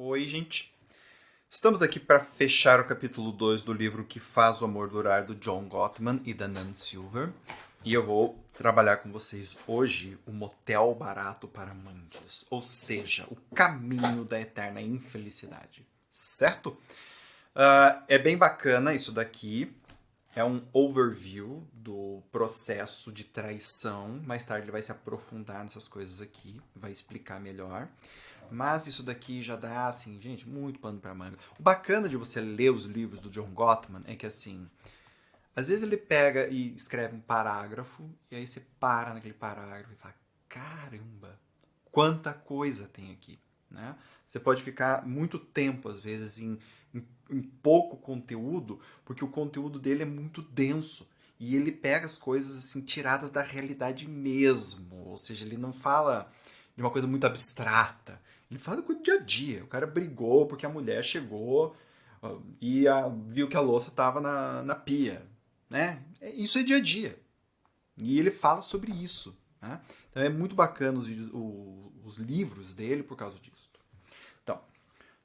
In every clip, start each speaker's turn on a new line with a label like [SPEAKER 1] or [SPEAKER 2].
[SPEAKER 1] Oi, gente. Estamos aqui para fechar o capítulo 2 do livro Que Faz o Amor Durar, do John Gottman e da Nan Silver. E eu vou trabalhar com vocês hoje o motel barato para amantes, ou seja, o caminho da eterna infelicidade, certo? É bem bacana isso daqui. É um overview do processo de traição. Mais tarde ele vai se aprofundar nessas coisas aqui, vai explicar melhor. Mas isso daqui já dá, assim, gente, muito pano pra manga. O bacana de você ler os livros do John Gottman é que, assim, às vezes ele pega e escreve um parágrafo, e aí você para naquele parágrafo e fala, caramba, quanta coisa tem aqui, né? Você pode ficar muito tempo, às vezes, em pouco conteúdo, porque o conteúdo dele é muito denso. E ele pega as coisas, assim, tiradas da realidade mesmo. Ou seja, ele não fala de uma coisa muito abstrata. Ele fala do dia a dia. O cara brigou porque a mulher chegou viu que a louça estava na pia. Né? Isso é dia a dia. E ele fala sobre isso. Né? Então é muito bacana os livros dele por causa disso. Então,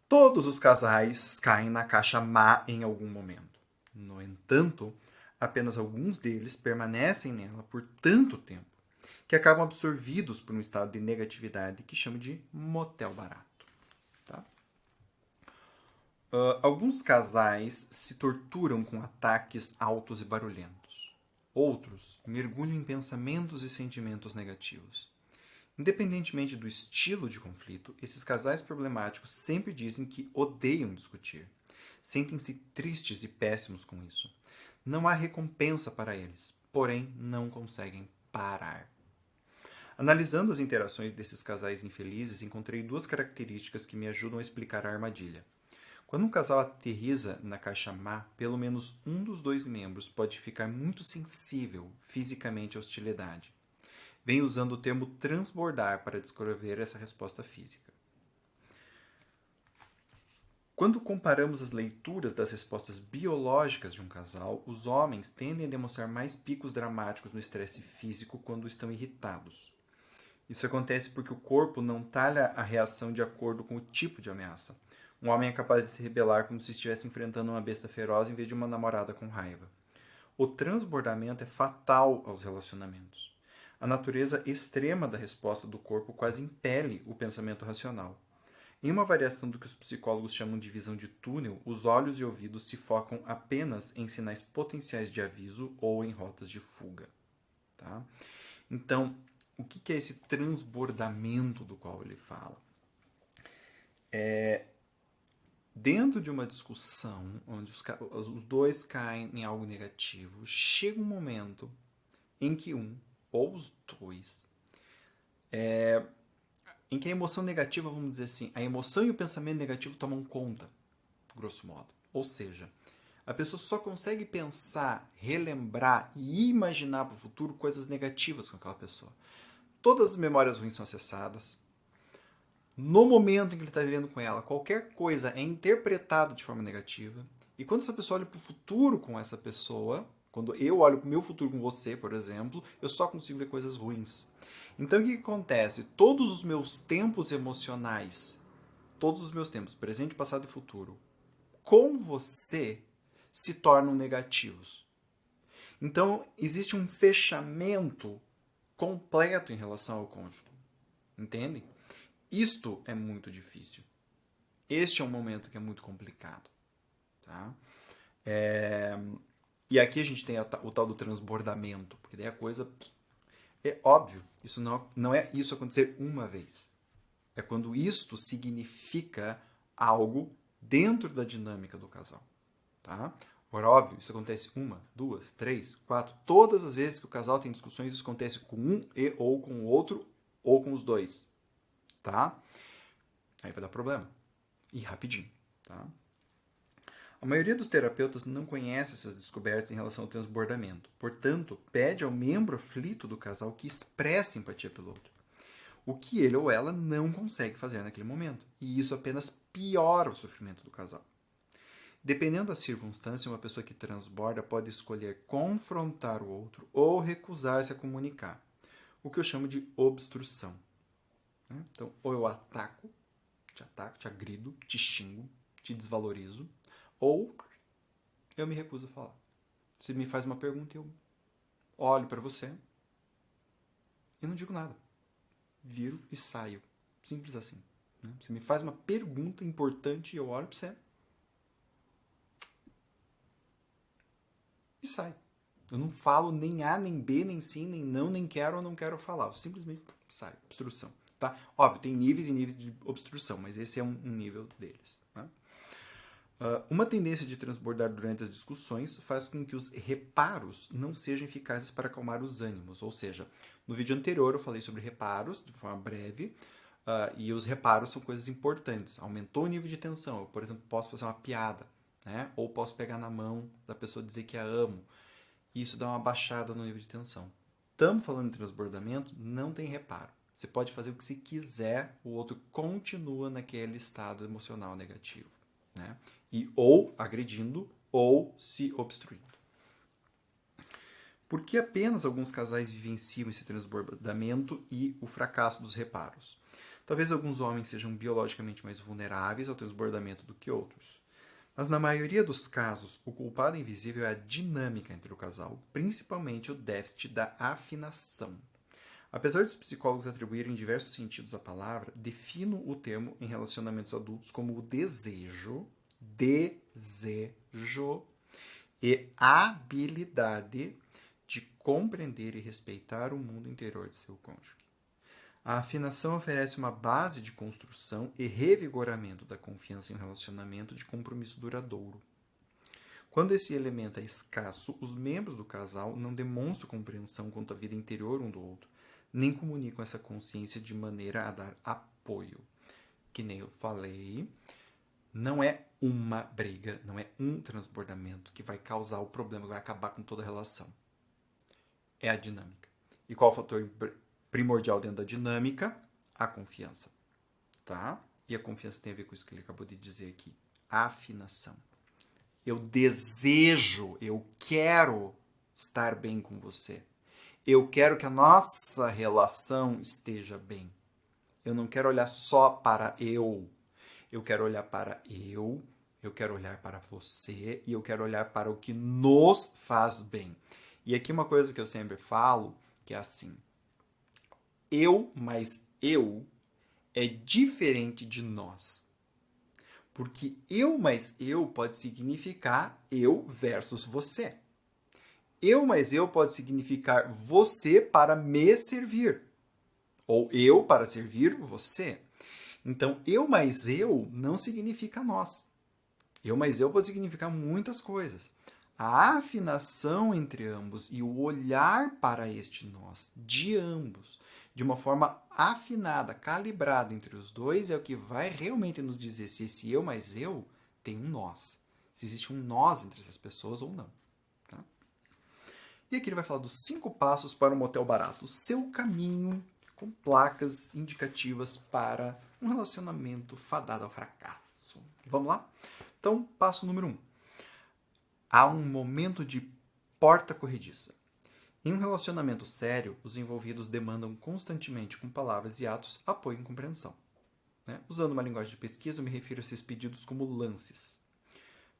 [SPEAKER 1] todos os casais caem na caixa má em algum momento. No entanto, apenas alguns deles permanecem nela por tanto tempo que acabam absorvidos por um estado de negatividade que chama de motel barato. Tá? Alguns casais se torturam com ataques altos e barulhentos. Outros mergulham em pensamentos e sentimentos negativos. Independentemente do estilo de conflito, esses casais problemáticos sempre dizem que odeiam discutir. Sentem-se tristes e péssimos com isso. Não há recompensa para eles, porém não conseguem parar. Analisando as interações desses casais infelizes, encontrei duas características que me ajudam a explicar a armadilha. Quando um casal aterriza na caixa má, pelo menos um dos dois membros pode ficar muito sensível fisicamente à hostilidade. Venho usando o termo transbordar para descrever essa resposta física. Quando comparamos as leituras das respostas biológicas de um casal, os homens tendem a demonstrar mais picos dramáticos no estresse físico quando estão irritados. Isso acontece porque o corpo não talha a reação de acordo com o tipo de ameaça. Um homem é capaz de se rebelar como se estivesse enfrentando uma besta feroz em vez de uma namorada com raiva. O transbordamento é fatal aos relacionamentos. A natureza extrema da resposta do corpo quase impele o pensamento racional. Em uma variação do que os psicólogos chamam de visão de túnel, os olhos e ouvidos se focam apenas em sinais potenciais de aviso ou em rotas de fuga. Tá? Então, o que é esse transbordamento do qual ele fala? Dentro de uma discussão onde os dois caem em algo negativo, chega um momento em que um ou os dois, em que a emoção negativa, vamos dizer assim, a emoção e o pensamento negativo tomam conta, grosso modo. Ou seja, a pessoa só consegue pensar, relembrar e imaginar para o futuro coisas negativas com aquela pessoa. Todas as memórias ruins são acessadas. No momento em que ele está vivendo com ela, qualquer coisa é interpretada de forma negativa. E quando essa pessoa olha para o futuro com essa pessoa, quando eu olho para o meu futuro com você, por exemplo, eu só consigo ver coisas ruins. Então o que acontece? Todos os meus tempos emocionais, todos os meus tempos, presente, passado e futuro, com você se tornam negativos. Então existe um fechamento completo em relação ao cônjuge. Entende? Isto é muito difícil. Este é um momento que é muito complicado. Tá? E aqui a gente tem o tal do transbordamento, porque daí a coisa é óbvio. Isso não é isso acontecer uma vez. É quando isto significa algo dentro da dinâmica do casal. Tá? Agora, óbvio, isso acontece uma, duas, três, quatro. Todas as vezes que o casal tem discussões, isso acontece com um e ou com o outro ou com os dois. Tá? Aí vai dar problema. E rapidinho. Tá? A maioria dos terapeutas não conhece essas descobertas em relação ao transbordamento. Portanto, pede ao membro aflito do casal que expresse empatia pelo outro. O que ele ou ela não consegue fazer naquele momento. E isso apenas piora o sofrimento do casal. Dependendo da circunstância, uma pessoa que transborda pode escolher confrontar o outro ou recusar-se a comunicar. O que eu chamo de obstrução. Então, ou eu ataco, te ataco, te agrido, te xingo, te desvalorizo, ou eu me recuso a falar. Você me faz uma pergunta e eu olho para você e não digo nada. Viro e saio. Simples assim. Né? Você me faz uma pergunta importante e eu olho para você e saio. Eu não falo nem A, nem B, nem sim, nem não, nem quero ou não quero falar. Eu simplesmente saio. Obstrução. Tá? Óbvio, tem níveis e níveis de obstrução, mas esse é um nível deles. Né? Uma tendência de transbordar durante as discussões faz com que os reparos não sejam eficazes para acalmar os ânimos. Ou seja, no vídeo anterior eu falei sobre reparos, de forma breve, e os reparos são coisas importantes. Aumentou o nível de tensão. Eu, por exemplo, posso fazer uma piada, né? Ou posso pegar na mão da pessoa e dizer que a amo. E isso dá uma baixada no nível de tensão. Estamos falando de transbordamento, não tem reparo. Você pode fazer o que você quiser, o outro continua naquele estado emocional negativo. Né? E ou agredindo ou se obstruindo. Por que apenas alguns casais vivenciam esse transbordamento e o fracasso dos reparos? Talvez alguns homens sejam biologicamente mais vulneráveis ao transbordamento do que outros. Mas na maioria dos casos, o culpado invisível é a dinâmica entre o casal, principalmente o déficit da afinação. Apesar dos psicólogos atribuírem diversos sentidos à palavra, defino o termo em relacionamentos adultos como o desejo e habilidade de compreender e respeitar o mundo interior de seu cônjuge. A afinação oferece uma base de construção e revigoramento da confiança em um relacionamento de compromisso duradouro. Quando esse elemento é escasso, os membros do casal não demonstram compreensão quanto à vida interior um do outro, nem comunicam essa consciência de maneira a dar apoio. Que nem eu falei, não é uma briga, não é um transbordamento que vai causar o problema, que vai acabar com toda a relação. É a dinâmica. E qual o fator primordial dentro da dinâmica? A confiança. Tá? E a confiança tem a ver com isso que ele acabou de dizer aqui. A afinação. Eu desejo, eu quero estar bem com você. Eu quero que a nossa relação esteja bem. Eu não quero olhar só para eu. Eu quero olhar para eu quero olhar para você e eu quero olhar para o que nos faz bem. E aqui uma coisa que eu sempre falo, que é assim, eu mais eu é diferente de nós. Porque eu mais eu pode significar eu versus você. Eu mais eu pode significar você para me servir. Ou eu para servir você. Então, eu mais eu não significa nós. Eu mais eu pode significar muitas coisas. A afinação entre ambos e o olhar para este nós, de ambos, de uma forma afinada, calibrada entre os dois, é o que vai realmente nos dizer se esse eu mais eu tem um nós. Se existe um nós entre essas pessoas ou não. Tá? E aqui ele vai falar dos 5 passos para um motel barato. O seu caminho com placas indicativas para um relacionamento fadado ao fracasso. Vamos lá? Então, passo número 1. Há um momento de porta corrediça. Em um relacionamento sério, os envolvidos demandam constantemente, com palavras e atos, apoio e compreensão. Né? Usando uma linguagem de pesquisa, eu me refiro a esses pedidos como lances.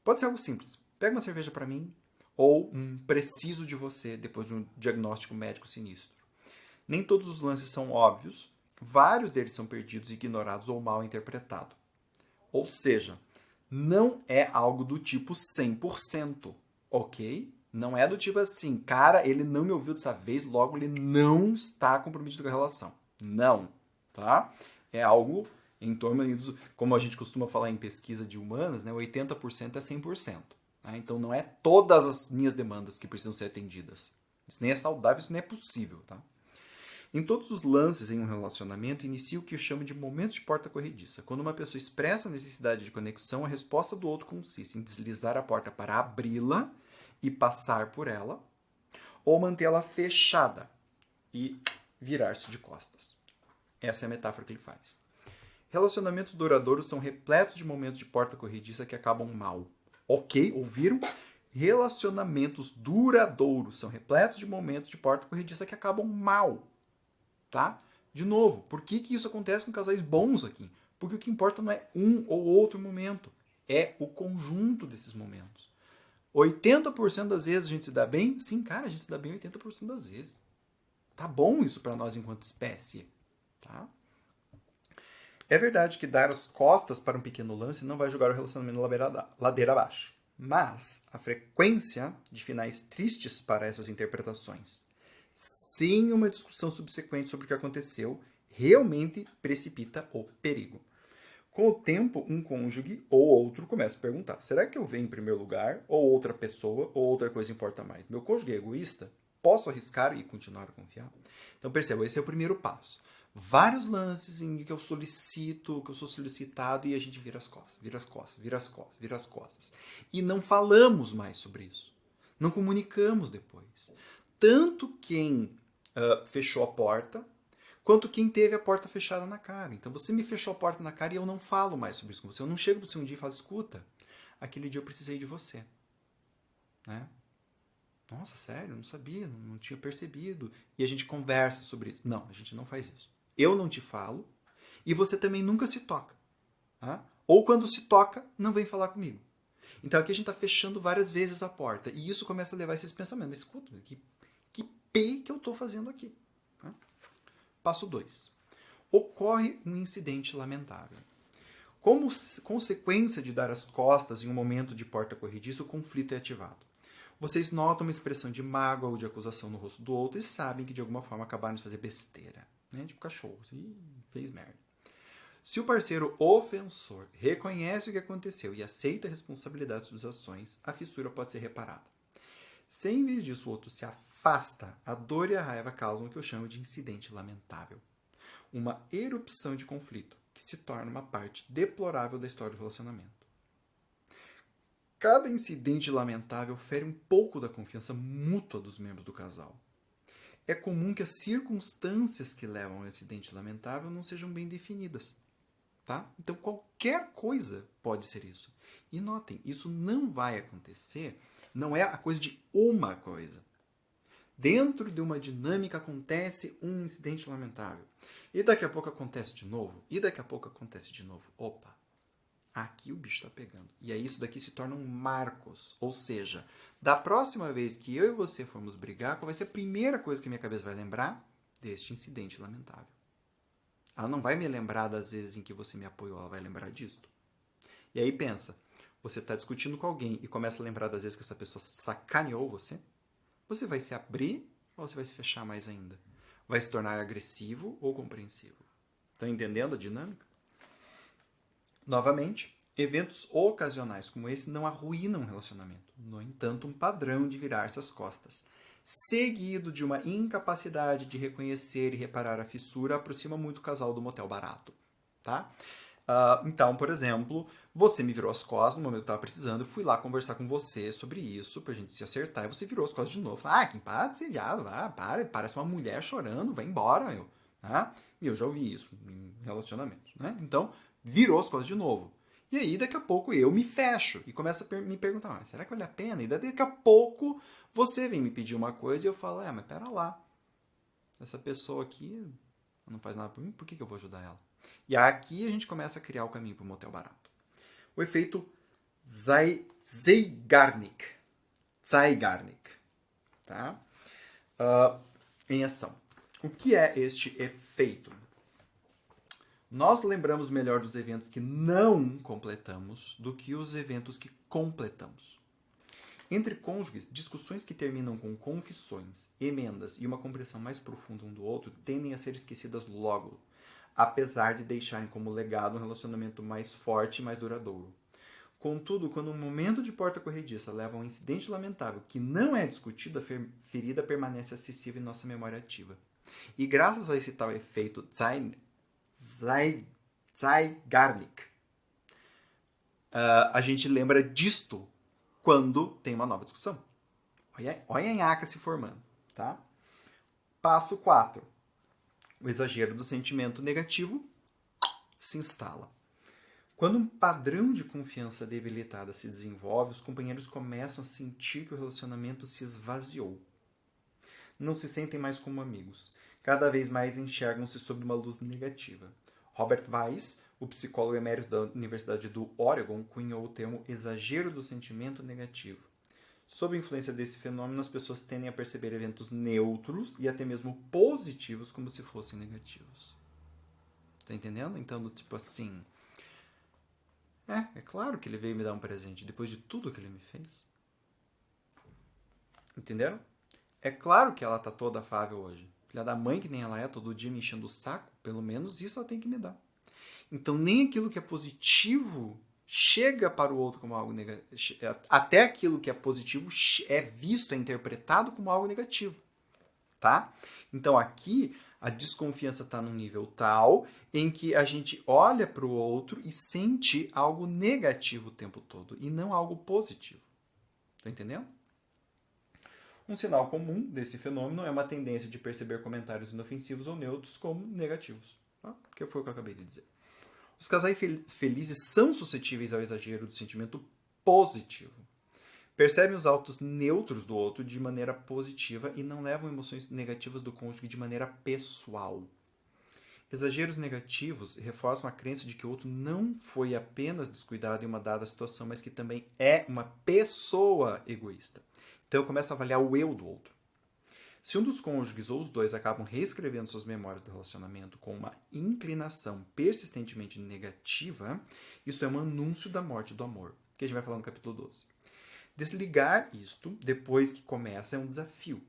[SPEAKER 1] Pode ser algo simples. Pega uma cerveja para mim, ou um preciso de você depois de um diagnóstico médico sinistro. Nem todos os lances são óbvios, vários deles são perdidos, ignorados ou mal interpretados. Ou seja, não é algo do tipo 100%, ok? Não é do tipo assim, cara, ele não me ouviu dessa vez, logo ele não está comprometido com a relação. Não, tá? É algo em torno dos, como a gente costuma falar em pesquisa de humanas, né, 80% é 100%. Tá? Então não é todas as minhas demandas que precisam ser atendidas. Isso nem é saudável, isso nem é possível, tá? Em todos os lances em um relacionamento, inicia o que eu chamo de momentos de porta corrediça. Quando uma pessoa expressa a necessidade de conexão, a resposta do outro consiste em deslizar a porta para abri-la e passar por ela, ou mantê-la fechada e virar-se de costas. Essa é a metáfora que ele faz. Relacionamentos duradouros são repletos de momentos de porta corrediça que acabam mal. Ok? Ouviram? Relacionamentos duradouros são repletos de momentos de porta corrediça que acabam mal. Tá? De novo, por que isso acontece com casais bons aqui? Porque o que importa não é um ou outro momento, é o conjunto desses momentos. 80% das vezes a gente se dá bem? Sim, cara, a gente se dá bem 80% das vezes. Tá bom isso para nós enquanto espécie, tá? É verdade que dar as costas para um pequeno lance não vai jogar o relacionamento ladeira abaixo. Mas a frequência de finais tristes para essas interpretações, sem uma discussão subsequente sobre o que aconteceu, realmente precipita o perigo. Com o tempo, um cônjuge ou outro começa a perguntar: será que eu venho em primeiro lugar? Ou outra pessoa? Ou outra coisa importa mais? Meu cônjuge é egoísta? Posso arriscar e continuar a confiar? Então perceba, esse é o primeiro passo. Vários lances em que eu solicito, que eu sou solicitado e a gente vira as costas, vira as costas, vira as costas, vira as costas. E não falamos mais sobre isso. Não comunicamos depois. Tanto quem fechou a porta, quanto quem teve a porta fechada na cara. Então você me fechou a porta na cara e eu não falo mais sobre isso com você. Eu não chego para você um dia e falo: escuta, aquele dia eu precisei de você. Né? Nossa, sério, não sabia, não tinha percebido. E a gente conversa sobre isso. Não, a gente não faz isso. Eu não te falo e você também nunca se toca. Tá? Ou quando se toca, não vem falar comigo. Então aqui a gente está fechando várias vezes a porta. E isso começa a levar esses pensamentos. Mas escuta, que P que eu estou fazendo aqui? Tá? Passo 2. Ocorre um incidente lamentável. Como consequência de dar as costas em um momento de porta corrediça, o conflito é ativado. Vocês notam uma expressão de mágoa ou de acusação no rosto do outro e sabem que de alguma forma acabaram de fazer besteira. Né? Tipo cachorro. Fez merda. Se o parceiro ofensor reconhece o que aconteceu e aceita a responsabilidade sobre as ações, a fissura pode ser reparada. Se em vez disso o outro se afasta, a dor e a raiva causam o que eu chamo de incidente lamentável. Uma erupção de conflito que se torna uma parte deplorável da história do relacionamento. Cada incidente lamentável fere um pouco da confiança mútua dos membros do casal. É comum que as circunstâncias que levam ao incidente lamentável não sejam bem definidas. Tá? Então qualquer coisa pode ser isso. E notem, isso não vai acontecer, não é a coisa de uma coisa. Dentro de uma dinâmica acontece um incidente lamentável. E daqui a pouco acontece de novo. E daqui a pouco acontece de novo. Opa, aqui o bicho está pegando. E aí isso daqui se torna um marcos. Ou seja, da próxima vez que eu e você formos brigar, qual vai ser a primeira coisa que minha cabeça vai lembrar? Deste incidente lamentável. Ela não vai me lembrar das vezes em que você me apoiou, ela vai lembrar disto. E aí pensa, você está discutindo com alguém e começa a lembrar das vezes que essa pessoa sacaneou você? Você vai se abrir ou você vai se fechar mais ainda? Vai se tornar agressivo ou compreensivo? Estão entendendo a dinâmica? Novamente, eventos ocasionais como esse não arruinam um relacionamento. No entanto, um padrão de virar-se as costas, seguido de uma incapacidade de reconhecer e reparar a fissura, aproxima muito o casal do motel barato. Tá? Então, por exemplo, você me virou as costas no momento que eu estava precisando, eu fui lá conversar com você sobre isso, pra gente se acertar, e você virou as costas de novo. Falei: quem para de ser viado, parece uma mulher chorando, vai embora, meu. Tá? E eu já ouvi isso em relacionamentos, né? Então, virou as costas de novo. E aí, daqui a pouco, eu me fecho e começo a me perguntar: será que vale a pena? E daqui a pouco, você vem me pedir uma coisa e eu falo: mas pera lá, essa pessoa aqui não faz nada por mim, por que eu vou ajudar ela? E aqui a gente começa a criar o caminho para o motel barato. O efeito Zeigarnik. Tá? Em ação. O que é este efeito? Nós lembramos melhor dos eventos que não completamos do que os eventos que completamos. Entre cônjuges, discussões que terminam com confissões, emendas e uma compreensão mais profunda um do outro tendem a ser esquecidas logo, apesar de deixarem como legado um relacionamento mais forte e mais duradouro. Contudo, quando um momento de porta corrediça leva a um incidente lamentável que não é discutido, a ferida permanece acessível em nossa memória ativa. E graças a esse tal efeito Zeigarnik, a gente lembra disto quando tem uma nova discussão. Olha a nhaca se formando. Tá? Passo 4. O exagero do sentimento negativo se instala. Quando um padrão de confiança debilitada se desenvolve, os companheiros começam a sentir que o relacionamento se esvaziou. Não se sentem mais como amigos. Cada vez mais enxergam-se sob uma luz negativa. Robert Weiss o psicólogo emérito da Universidade do Oregon cunhou o termo exagero do sentimento negativo. Sob a influência desse fenômeno, as pessoas tendem a perceber eventos neutros e até mesmo positivos como se fossem negativos. Tá entendendo? Então, tipo assim... É claro que ele veio me dar um presente depois de tudo que ele me fez. Entenderam? É claro que ela tá toda afável hoje. Filha da mãe que nem ela é, todo dia me enchendo o saco, pelo menos isso ela tem que me dar. Então, nem aquilo que é positivo chega para o outro como algo negativo. Até aquilo que é positivo é visto, é interpretado como algo negativo. Tá? Então, aqui, a desconfiança está num nível tal em que a gente olha para o outro e sente algo negativo o tempo todo, e não algo positivo. Tá entendendo? Um sinal comum desse fenômeno é uma tendência de perceber comentários inofensivos ou neutros como negativos. Tá? Que foi o que eu acabei de dizer. Os casais felizes são suscetíveis ao exagero do sentimento positivo. Percebem os autos neutros do outro de maneira positiva e não levam emoções negativas do cônjuge de maneira pessoal. Exageros negativos reforçam a crença de que o outro não foi apenas descuidado em uma dada situação, mas que também é uma pessoa egoísta. Então eu começo a avaliar o eu do outro. Se um dos cônjuges ou os dois acabam reescrevendo suas memórias do relacionamento com uma inclinação persistentemente negativa, isso é um anúncio da morte do amor, que a gente vai falar no capítulo 12. Desligar isto, depois que começa, é um desafio,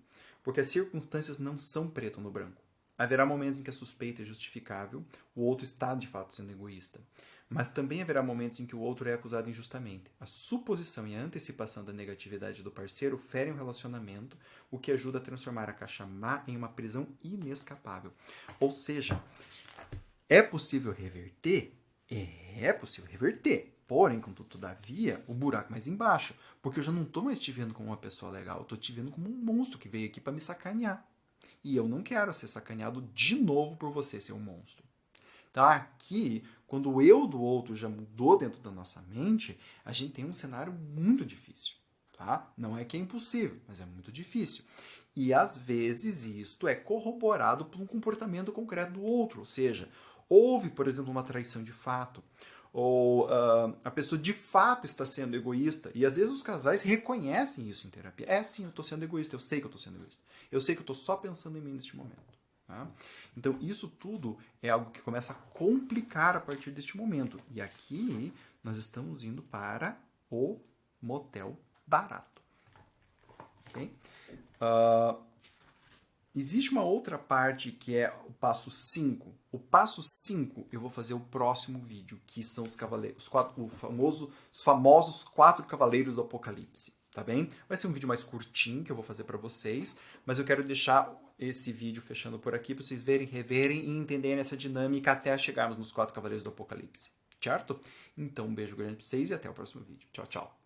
[SPEAKER 1] porque as circunstâncias não são preto no branco. Haverá momentos em que a suspeita é justificável, o outro está de fato sendo egoísta. Mas também haverá momentos em que o outro é acusado injustamente. A suposição e a antecipação da negatividade do parceiro ferem o relacionamento, o que ajuda a transformar a caixa má em uma prisão inescapável. Ou seja, é possível reverter? É possível reverter. Porém, contudo, todavia, o buraco mais embaixo. Porque eu já não estou mais te vendo como uma pessoa legal. Eu estou te vendo como um monstro que veio aqui para me sacanear. E eu não quero ser sacaneado de novo por você ser um monstro. Então, aqui, quando o eu do outro já mudou dentro da nossa mente, a gente tem um cenário muito difícil. Tá? Não é que é impossível, mas é muito difícil. E, às vezes, isto é corroborado por um comportamento concreto do outro. Ou seja, houve, por exemplo, uma traição de fato. Ou a pessoa de fato está sendo egoísta. E, às vezes, os casais reconhecem isso em terapia. É, sim, eu estou sendo egoísta. Eu sei que eu estou sendo egoísta. Eu sei que eu estou só pensando em mim neste momento. Tá? Então, isso tudo é algo que começa a complicar a partir deste momento. E aqui, nós estamos indo para o motel barato. Okay? Existe uma outra parte que é o passo 5. O passo 5 eu vou fazer o próximo vídeo, que são os cavaleiros, os famosos 4 cavaleiros do Apocalipse. Tá bem? Vai ser um vídeo mais curtinho que eu vou fazer para vocês, mas eu quero deixar esse vídeo fechando por aqui para vocês verem, reverem e entenderem essa dinâmica até chegarmos nos 4 cavaleiros do Apocalipse. Certo? Então, um beijo grande para vocês e até o próximo vídeo. Tchau, tchau.